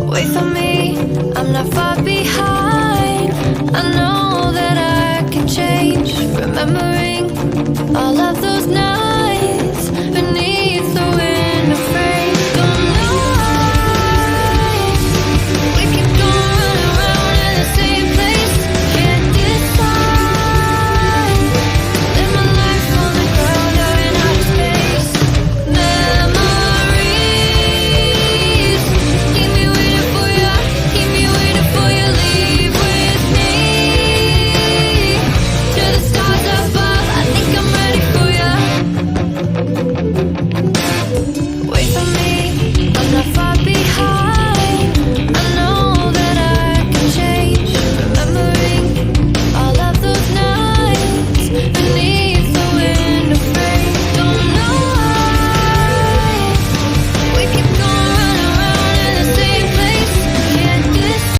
Wait for me, I'm not far behind. I know that I can change. Remembering all of the